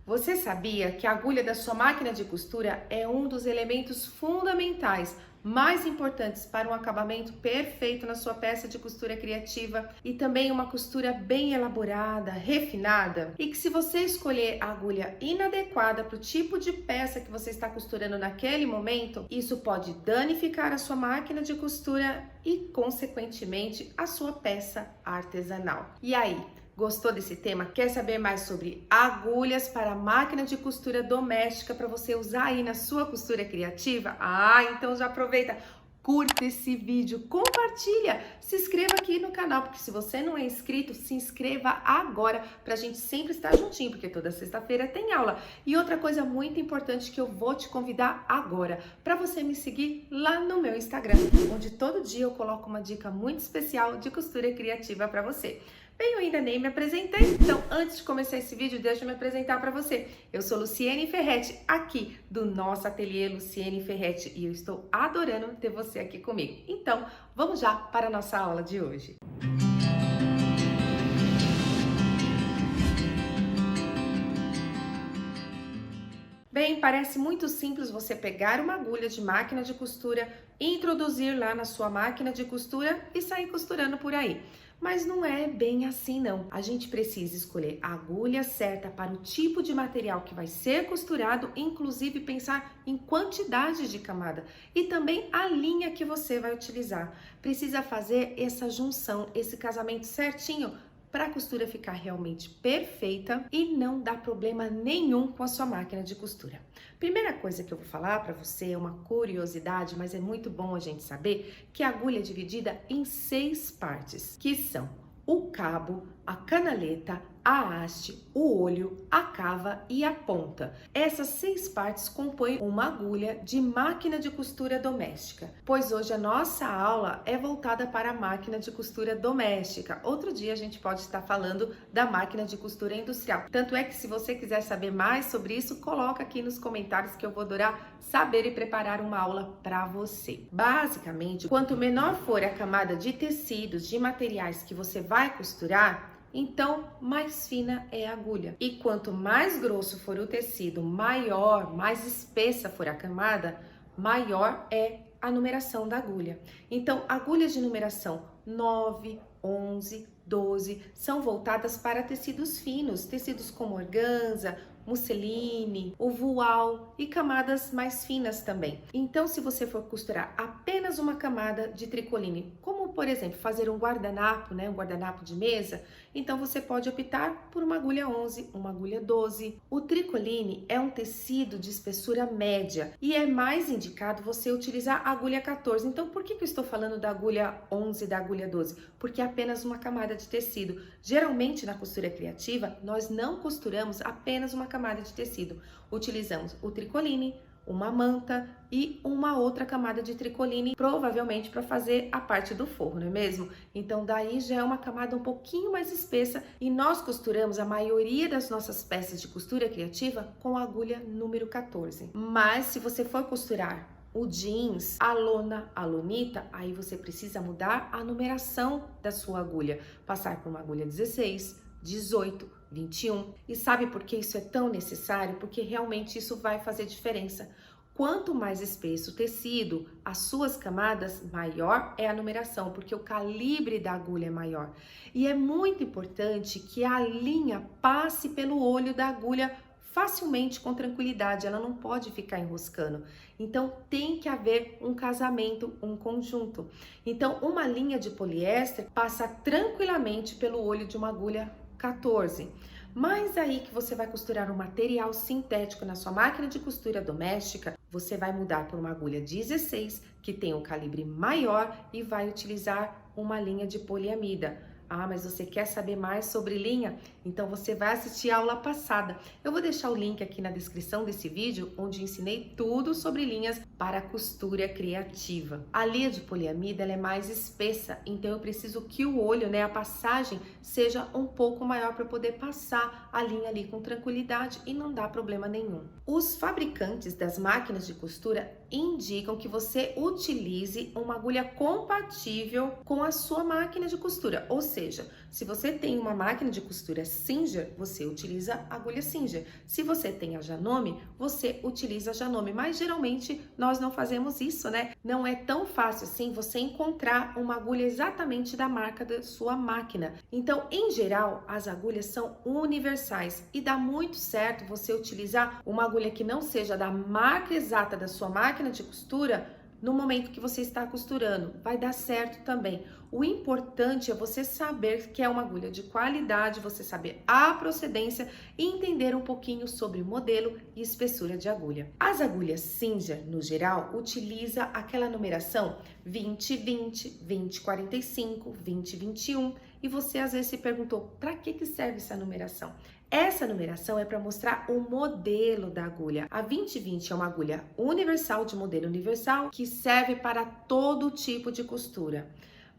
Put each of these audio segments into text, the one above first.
Você sabia que a agulha da sua máquina de costura é um dos elementos fundamentais, mais importantes para um acabamento perfeito na sua peça de costura criativa e também uma costura bem elaborada, refinada? E que se você escolher a agulha inadequada para o tipo de peça que você está costurando naquele momento, isso pode danificar a sua máquina de costura e, consequentemente, a sua peça artesanal. E aí? Gostou desse tema? Quer saber mais sobre agulhas para máquina de costura doméstica para você usar aí na sua costura criativa? Então já aproveita, curta esse vídeo, compartilha, se inscreva aqui no canal, porque se você não é inscrito, se inscreva agora para a gente sempre estar juntinho, porque toda sexta-feira tem aula. E outra coisa muito importante que eu vou te convidar agora, para você me seguir lá no meu Instagram, onde todo dia eu coloco uma dica muito especial de costura criativa para você. Bem, eu ainda nem me apresentei, então antes de começar esse vídeo, deixa eu me apresentar para você. Eu sou Luciene Ferretti, aqui do nosso ateliê Luciene Ferretti, e eu estou adorando ter você aqui comigo. Então, vamos já para a nossa aula de hoje. Bem, parece muito simples você pegar uma agulha de máquina de costura, introduzir lá na sua máquina de costura e sair costurando por aí. Mas não é bem assim não. A gente precisa escolher a agulha certa para o tipo de material que vai ser costurado, inclusive pensar em quantidade de camada e também a linha que você vai utilizar. Precisa fazer essa junção, esse casamento certinho para a costura ficar realmente perfeita e não dar problema nenhum com a sua máquina de costura. Primeira coisa que eu vou falar para você é uma curiosidade, mas é muito bom a gente saber que a agulha é dividida em 6 partes, que são o cabo, a canaleta, a haste, o olho, a cava e a ponta. Essas 6 partes compõem uma agulha de máquina de costura doméstica, pois hoje a nossa aula é voltada para a máquina de costura doméstica. Outro dia a gente pode estar falando da máquina de costura industrial. Tanto é que se você quiser saber mais sobre isso, coloca aqui nos comentários que eu vou adorar saber e preparar uma aula para você. Basicamente, quanto menor for a camada de tecidos, de materiais que você vai costurar, então mais fina é a agulha. E quanto mais grosso for o tecido, maior, mais espessa for a camada, maior é a numeração da agulha. Então, agulhas de numeração 9, 11, 12 são voltadas para tecidos finos, tecidos como organza, musseline, o voal e camadas mais finas também. Então, se você for costurar apenas uma camada de tricoline, como por exemplo fazer um guardanapo, um guardanapo de mesa, então você pode optar por uma agulha 11, uma agulha 12. O tricoline é um tecido de espessura média e é mais indicado você utilizar a agulha 14. Então, por que eu estou falando da agulha 11 e da agulha 12? Porque é apenas uma camada de tecido. Geralmente na costura criativa, nós não costuramos apenas uma camada de tecido. Utilizamos o tricoline, uma manta e uma outra camada de tricoline, provavelmente para fazer a parte do forro, não é mesmo? Então daí já é uma camada um pouquinho mais espessa e nós costuramos a maioria das nossas peças de costura criativa com a agulha número 14. Mas se você for costurar o jeans, a lona, a lonita, aí você precisa mudar a numeração da sua agulha, passar por uma agulha 16, 18, 21. E sabe por que isso é tão necessário? Porque realmente isso vai fazer diferença. Quanto mais espesso o tecido, as suas camadas, maior é a numeração, porque o calibre da agulha é maior. E é muito importante que a linha passe pelo olho da agulha facilmente, com tranquilidade, ela não pode ficar enroscando. Então, tem que haver um casamento, um conjunto. Então, uma linha de poliéster passa tranquilamente pelo olho de uma agulha 14. Mas aí que você vai costurar um material sintético na sua máquina de costura doméstica, você vai mudar por uma agulha 16, que tem um calibre maior e vai utilizar uma linha de poliamida. Mas você quer saber mais sobre linha? Então você vai assistir a aula passada. Eu vou deixar o link aqui na descrição desse vídeo, onde ensinei tudo sobre linhas para costura criativa. A linha de poliamida ela é mais espessa, então eu preciso que o olho, a passagem, seja um pouco maior para poder passar a linha ali com tranquilidade e não dar problema nenhum. Os fabricantes das máquinas de costura indicam que você utilize uma agulha compatível com a sua máquina de costura, ou seja, se você tem uma máquina de costura Singer, você utiliza a agulha Singer. Se você tem a Janome, você utiliza a Janome. Mas geralmente nós não fazemos isso, né? Não é tão fácil assim você encontrar uma agulha exatamente da marca da sua máquina. Então, em geral, as agulhas são universais e dá muito certo você utilizar uma agulha que não seja da marca exata da sua máquina de costura no momento que você está costurando. Vai dar certo também. O importante é você saber que é uma agulha de qualidade, você saber a procedência e entender um pouquinho sobre o modelo e espessura de agulha. As agulhas Singer, no geral, utiliza aquela numeração 2020, 2045, 2021 e você às vezes se perguntou, para que serve essa numeração? Essa numeração é para mostrar o modelo da agulha. A 2020 é uma agulha universal, de modelo universal, que serve para todo tipo de costura.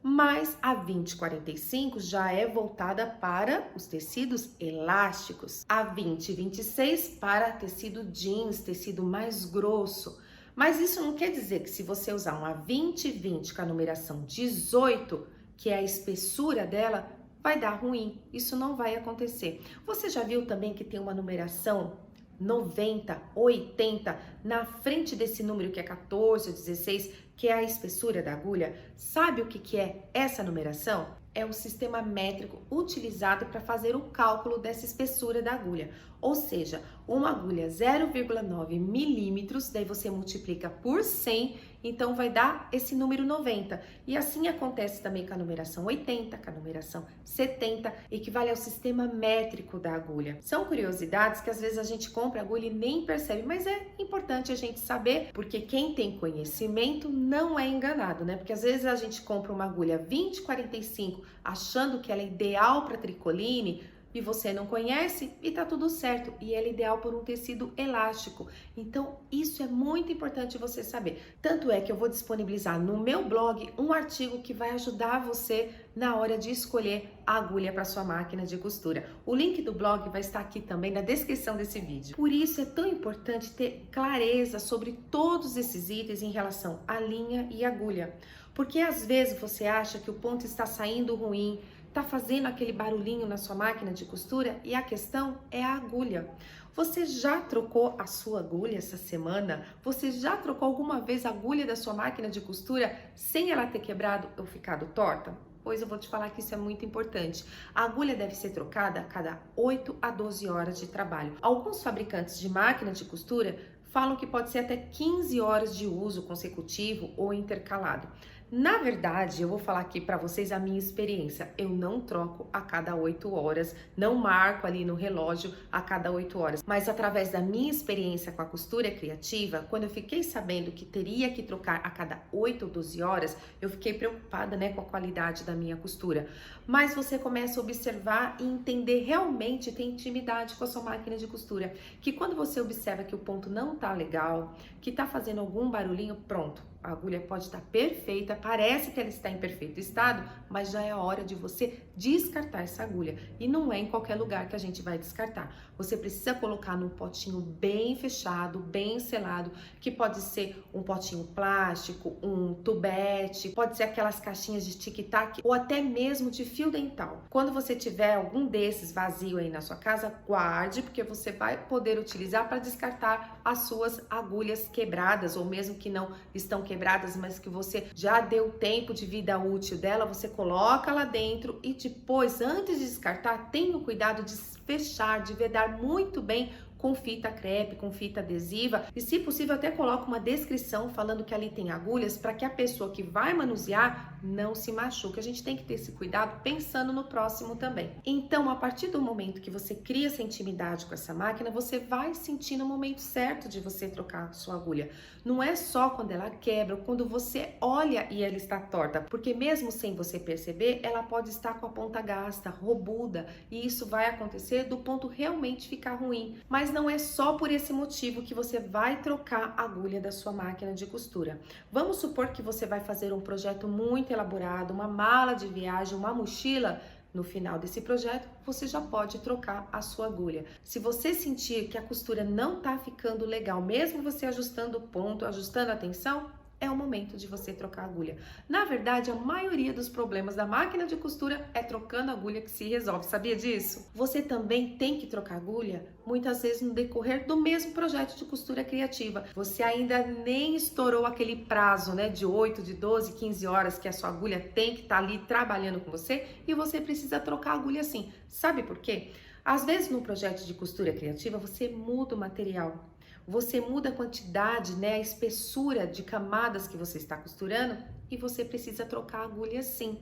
Mas a 2045 já é voltada para os tecidos elásticos. A 2026 para tecido jeans, tecido mais grosso. Mas isso não quer dizer que se você usar uma 2020 com a numeração 18, que é a espessura dela, vai dar ruim. Isso não vai acontecer. Você já viu também que tem uma numeração 90, 80 na frente desse número que é 14 ou 16, que é a espessura da agulha? Sabe o que é essa numeração? É o sistema métrico utilizado para fazer o cálculo dessa espessura da agulha. Ou seja, uma agulha 0,9 milímetros, daí você multiplica por 100, então vai dar esse número 90. E assim acontece também com a numeração 80, com a numeração 70, equivale ao sistema métrico da agulha. São curiosidades que às vezes a gente compra a agulha e nem percebe, mas é importante a gente saber, porque quem tem conhecimento não é enganado, né? Porque às vezes a gente compra uma agulha 2045 achando que ela é ideal para tricoline, e você não conhece e tá tudo certo. E ela é ideal por um tecido elástico. Então, isso é muito importante você saber. Tanto é que eu vou disponibilizar no meu blog um artigo que vai ajudar você na hora de escolher a agulha para sua máquina de costura. O link do blog vai estar aqui também na descrição desse vídeo. Por isso é tão importante ter clareza sobre todos esses itens em relação à linha e agulha. Porque às vezes você acha que o ponto está saindo ruim, tá fazendo aquele barulhinho na sua máquina de costura e a questão é a agulha. Você já trocou a sua agulha essa semana? Você já trocou alguma vez a agulha da sua máquina de costura sem ela ter quebrado ou ficado torta? Pois eu vou te falar que isso é muito importante. A agulha deve ser trocada a cada 8 a 12 horas de trabalho. Alguns fabricantes de máquina de costura falam que pode ser até 15 horas de uso consecutivo ou intercalado. Na verdade, eu vou falar aqui para vocês a minha experiência. Eu não troco a cada 8 horas, não marco ali no relógio a cada 8 horas. Mas através da minha experiência com a costura criativa, quando eu fiquei sabendo que teria que trocar a cada 8 ou 12 horas, eu fiquei preocupada, né, com a qualidade da minha costura. Mas você começa a observar e entender realmente, ter intimidade com a sua máquina de costura. Que quando você observa que o ponto não tá legal, que tá fazendo algum barulhinho, pronto. A agulha pode estar perfeita, parece que ela está em perfeito estado, mas já é a hora de você descartar essa agulha. E não é em qualquer lugar que a gente vai descartar. Você precisa colocar num potinho bem fechado, bem selado, que pode ser um potinho plástico, um tubete, pode ser aquelas caixinhas de tic-tac ou até mesmo de fio dental. Quando você tiver algum desses vazio aí na sua casa, guarde, porque você vai poder utilizar para descartar as suas agulhas quebradas ou mesmo que não estão quebradas, mas que você já deu tempo de vida útil dela, você coloca lá dentro e depois, antes de descartar, tenha o cuidado de fechar, de vedar muito bem com fita crepe, com fita adesiva e, se possível, até coloca uma descrição falando que ali tem agulhas para que a pessoa que vai manusear não se machuque. A gente tem que ter esse cuidado pensando no próximo também. Então, a partir do momento que você cria essa intimidade com essa máquina, você vai sentir no momento certo de você trocar a sua agulha. Não é só quando ela quebra ou quando você olha e ela está torta, porque mesmo sem você perceber, ela pode estar com a ponta gasta, robuda, e isso vai acontecer do ponto realmente ficar ruim. Mas não é só por esse motivo que você vai trocar a agulha da sua máquina de costura. Vamos supor que você vai fazer um projeto muito elaborado, uma mala de viagem, uma mochila. No final desse projeto, você já pode trocar a sua agulha. Se você sentir que a costura não tá ficando legal, mesmo você ajustando o ponto, ajustando a tensão, é o momento de você trocar a agulha. Na verdade, a maioria dos problemas da máquina de costura é trocando a agulha que se resolve. Sabia disso? Você também tem que trocar a agulha muitas vezes no decorrer do mesmo projeto de costura criativa. Você ainda nem estourou aquele prazo, né, de 8, de 12, 15 horas que a sua agulha tem que estar ali trabalhando com você e você precisa trocar a agulha sim. Sabe por quê? Às vezes no projeto de costura criativa você muda o material. Você muda a quantidade, né, a espessura de camadas que você está costurando e você precisa trocar a agulha sim.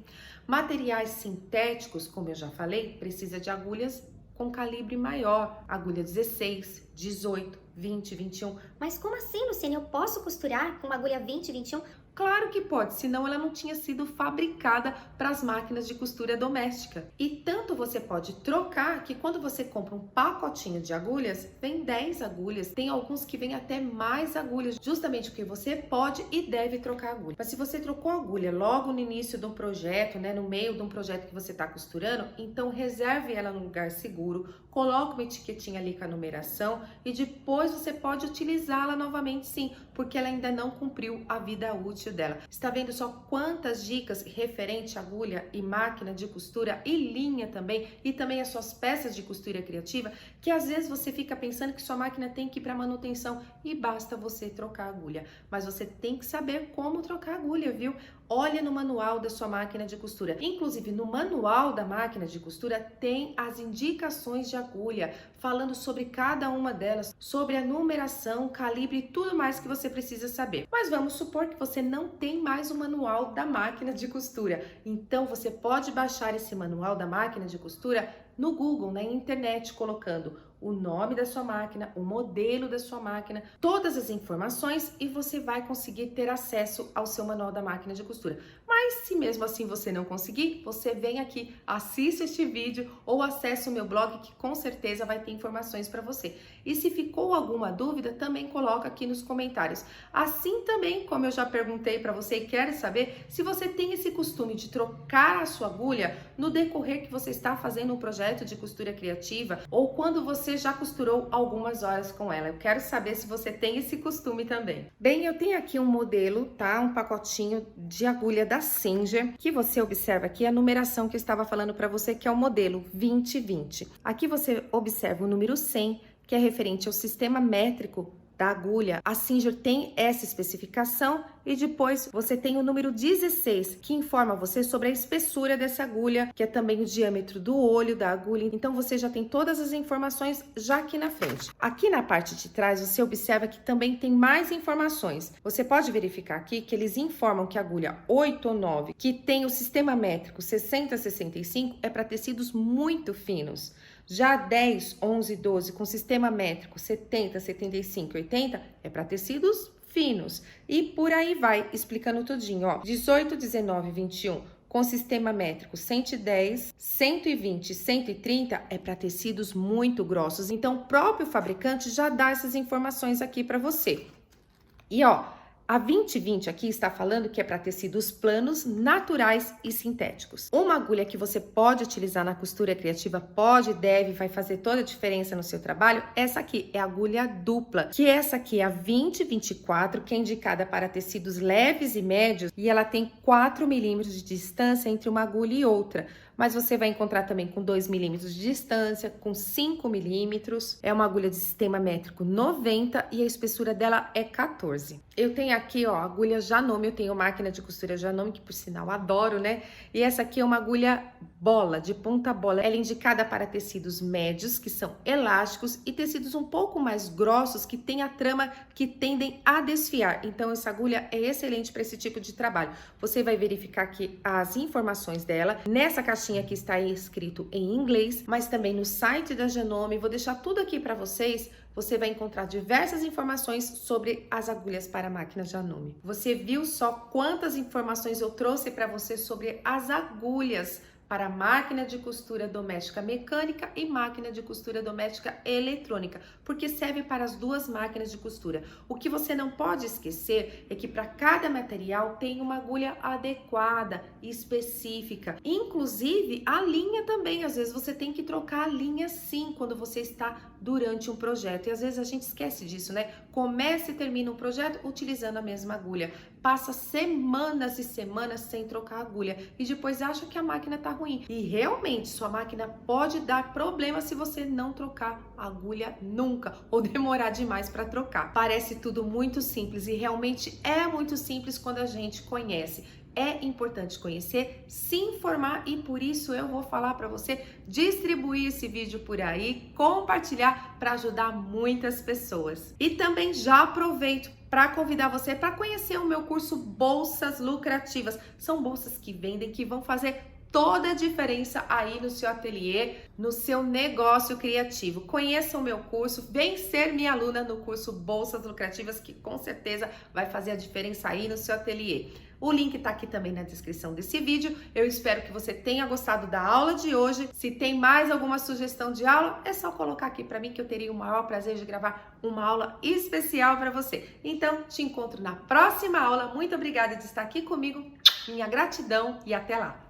Materiais sintéticos, como eu já falei, precisa de agulhas com calibre maior, agulha 16, 18, 20, 21. Mas como assim, Luciane? Eu posso costurar com uma agulha 20, 21? Claro que pode, senão ela não tinha sido fabricada para as máquinas de costura doméstica. E tanto você pode trocar que quando você compra um pacotinho de agulhas, vem 10 agulhas, tem alguns que vem até mais agulhas, justamente porque você pode e deve trocar agulha. Mas se você trocou a agulha logo no início de um projeto, né, no meio de um projeto que você está costurando, então reserve ela num lugar seguro, coloque uma etiquetinha ali com a numeração e depois você pode utilizá-la novamente sim, porque ela ainda não cumpriu a vida útil dela. Está vendo só quantas dicas referente à agulha e máquina de costura e linha também, e também as suas peças de costura criativa, que às vezes você fica pensando que sua máquina tem que ir para manutenção e basta você trocar a agulha. Mas você tem que saber como trocar a agulha, viu? Olha no manual da sua máquina de costura. Inclusive, no manual da máquina de costura tem as indicações de agulha, falando sobre cada uma delas, sobre a numeração, calibre e tudo mais que você precisa saber. Mas vamos supor que você não tem mais o manual da máquina de costura. Então, você pode baixar esse manual da máquina de costura no Google, na internet, colocando o nome da sua máquina, o modelo da sua máquina, todas as informações e você vai conseguir ter acesso ao seu manual da máquina de costura. Mas se mesmo assim você não conseguir, você vem aqui, assiste este vídeo ou acesse o meu blog que com certeza vai ter informações para você. E se ficou alguma dúvida, também coloca aqui nos comentários. Assim também, como eu já perguntei para você e quero saber se você tem esse costume de trocar a sua agulha no decorrer que você está fazendo um projeto de costura criativa ou quando você já costurou algumas horas com ela. Eu quero saber se você tem esse costume também. Bem, eu tenho aqui um modelo, tá? Um pacotinho de agulha da Singer, que você observa aqui a numeração que eu estava falando para você, que é o modelo 2020. Aqui você observa o número 100, que é referente ao sistema métrico da agulha. A Singer tem essa especificação e depois você tem o número 16, que informa você sobre a espessura dessa agulha, que é também o diâmetro do olho da agulha. Então você já tem todas as informações já aqui na frente. Aqui na parte de trás você observa que também tem mais informações. Você pode verificar aqui que eles informam que a agulha 8 ou 9, que tem o sistema métrico 60 a 65, é para tecidos muito finos. Já 10, 11, 12 com sistema métrico 70, 75 e 80 é para tecidos finos. E por aí vai, explicando tudinho, ó. 18, 19, 21 com sistema métrico 110, 120, 130 é para tecidos muito grossos. Então, o próprio fabricante já dá essas informações aqui para você. E ó, a 2020 aqui está falando que é para tecidos planos, naturais e sintéticos. Uma agulha que você pode utilizar na costura criativa, pode, deve, vai fazer toda a diferença no seu trabalho, essa aqui é a agulha dupla, que essa aqui é a 2024, que é indicada para tecidos leves e médios, e ela tem 4 milímetros de distância entre uma agulha e outra. Mas você vai encontrar também com 2 milímetros de distância, com 5 milímetros. É uma agulha de sistema métrico 90 e a espessura dela é 14. Eu tenho aqui, ó, agulha Janome, eu tenho máquina de costura Janome, que por sinal adoro, né? E essa aqui é uma agulha bola, de ponta bola. Ela é indicada para tecidos médios, que são elásticos, e tecidos um pouco mais grossos, que tem a trama que tendem a desfiar. Então, essa agulha é excelente para esse tipo de trabalho. Você vai verificar aqui as informações dela. Nessa caixinha aqui está escrito em inglês, mas também no site da Janome. Vou deixar tudo aqui para vocês. Você vai encontrar diversas informações sobre as agulhas para a máquina Janome. Você viu só quantas informações eu trouxe para você sobre as agulhas para máquina de costura doméstica mecânica e máquina de costura doméstica eletrônica, porque serve para as duas máquinas de costura. O que você não pode esquecer é que para cada material tem uma agulha adequada e específica. Inclusive a linha também, às vezes você tem que trocar a linha sim, quando você está durante um projeto. E às vezes a gente esquece disso, né? Começa e termina um projeto utilizando a mesma agulha. Passa semanas e semanas sem trocar a agulha e depois acha que a máquina tá ruim. E realmente sua máquina pode dar problema se você não trocar a agulha nunca ou demorar demais para trocar. Parece tudo muito simples e realmente é muito simples quando a gente conhece. É importante conhecer, se informar e por isso eu vou falar para você distribuir esse vídeo por aí, compartilhar para ajudar muitas pessoas. E também já aproveito para convidar você para conhecer o meu curso Bolsas Lucrativas. São bolsas que vendem, que vão fazer toda a diferença aí no seu ateliê, no seu negócio criativo. Conheça o meu curso, vem ser minha aluna no curso Bolsas Lucrativas, que com certeza vai fazer a diferença aí no seu ateliê. O link tá aqui também na descrição desse vídeo. Eu espero que você tenha gostado da aula de hoje. Se tem mais alguma sugestão de aula, é só colocar aqui para mim que eu teria o maior prazer de gravar uma aula especial para você. Então, te encontro na próxima aula. Muito obrigada de estar aqui comigo. Minha gratidão e até lá!